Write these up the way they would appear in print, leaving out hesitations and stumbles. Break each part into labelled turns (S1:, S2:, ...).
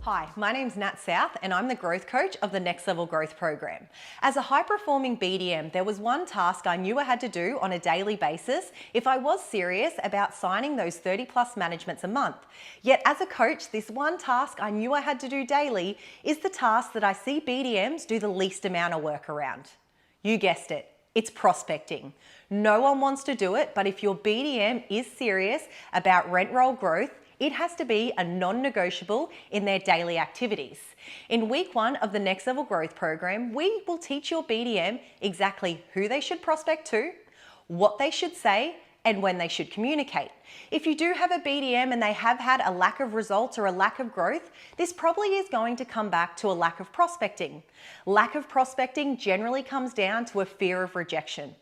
S1: Hi, my name's Nat South and I'm the growth coach of the Next Level Growth program. As a high-performing BDM, there was one task I knew I had to do on a daily basis if I was serious about signing those 30+ managements a month. Yet as a coach, this one task I knew I had to do daily is the task that I see BDMs do the least amount of work around. You guessed it. It's prospecting. No one wants to do it, but if your BDM is serious about rent roll growth, it has to be a non-negotiable in their daily activities. In week 1 of the Next Level Growth program, we will teach your BDM exactly who they should prospect to, what they should say, and when they should communicate. If you do have a BDM and they have had a lack of results or a lack of growth, this probably is going to come back to a lack of prospecting. Lack of prospecting generally comes down to a fear of rejection.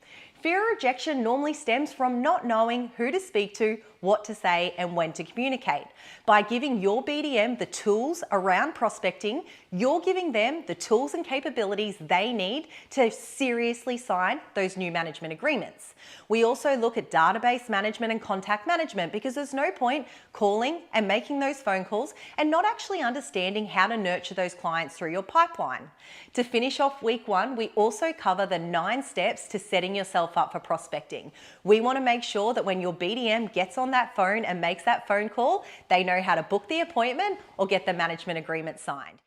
S1: Fear of rejection normally stems from not knowing who to speak to, what to say, and when to communicate. By giving your BDM the tools around prospecting, you're giving them the tools and capabilities they need to seriously sign those new management agreements. We also look at database management and contact management because there's no point calling and making those phone calls and not actually understanding how to nurture those clients through your pipeline. To finish off week 1, we also cover the 9 steps to setting yourself up for prospecting. We want to make sure that when your BDM gets on that phone and makes that phone call, they know how to book the appointment or get the management agreement signed.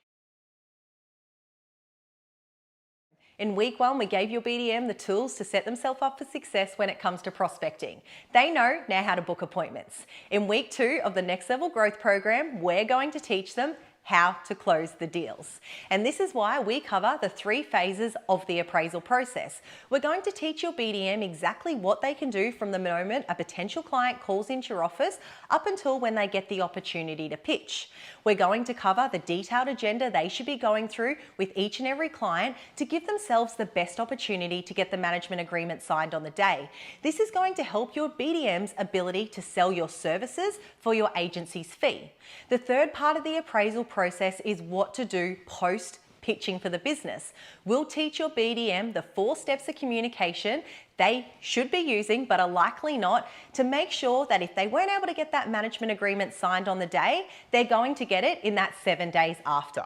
S1: In week 1, we gave your BDM the tools to set themselves up for success when it comes to prospecting. They know now how to book appointments. In week 2 of the Next Level Growth program, we're going to teach them how to close the deals. And this is why we cover the 3 phases of the appraisal process. We're going to teach your BDM exactly what they can do from the moment a potential client calls into your office up until when they get the opportunity to pitch. We're going to cover the detailed agenda they should be going through with each and every client to give themselves the best opportunity to get the management agreement signed on the day. This is going to help your BDM's ability to sell your services for your agency's fee. The third part of the appraisal process is what to do post pitching for the business. We'll teach your BDM the 4 steps of communication they should be using but are likely not to make sure that if they weren't able to get that management agreement signed on the day, they're going to get it in that 7 days after.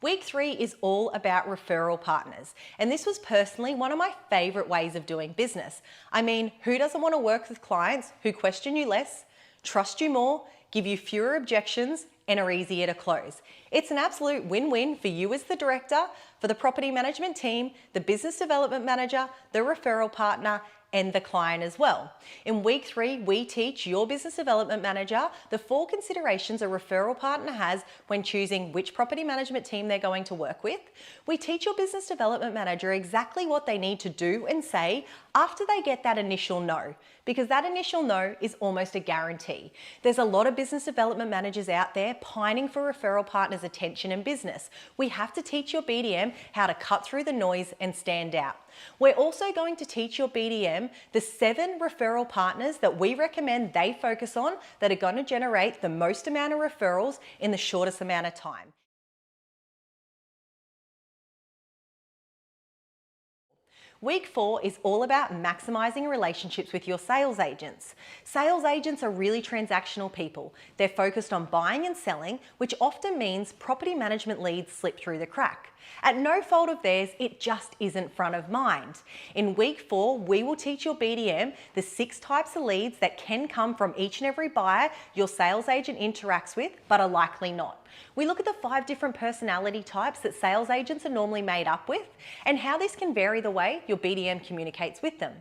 S1: Week 3 is all about referral partners, and this was personally one of my favourite ways of doing business. I mean, who doesn't want to work with clients who question you less, trust you more, give you fewer objections, and are easier to close? It's an absolute win-win for you as the director, for the property management team, the business development manager, the referral partner, and the client as well. In week 3, we teach your business development manager the 4 considerations a referral partner has when choosing which property management team they're going to work with. We teach your business development manager exactly what they need to do and say after they get that initial no, because that initial no is almost a guarantee. There's a lot of business development managers out there pining for referral partners' attention and business. We have to teach your BDM how to cut through the noise and stand out. We're also going to teach your BDM the 7 referral partners that we recommend they focus on that are going to generate the most amount of referrals in the shortest amount of time. Week 4 is all about maximising relationships with your sales agents. Sales agents are really transactional people. They're focused on buying and selling, which often means property management leads slip through the crack. At no fault of theirs, it just isn't front of mind. In week 4, we will teach your BDM the 6 types of leads that can come from each and every buyer your sales agent interacts with, but are likely not. We look at the 5 different personality types that sales agents are normally made up with and how this can vary the way your BDM communicates with them.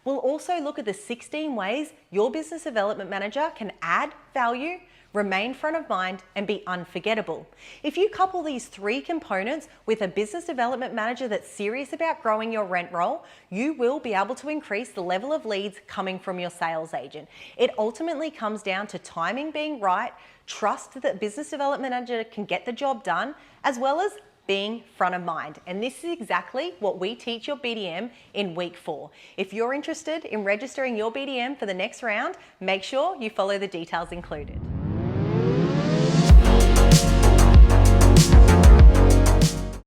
S1: We'll also look at the 16 ways your business development manager can add value, remain front of mind, and be unforgettable. If you couple these 3 components with a business development manager that's serious about growing your rent roll, you will be able to increase the level of leads coming from your sales agent. It ultimately comes down to timing being right, trust that business development manager can get the job done, as well as being front of mind. And this is exactly what we teach your BDM in week 4. If you're interested in registering your BDM for the next round, make sure you follow the details included.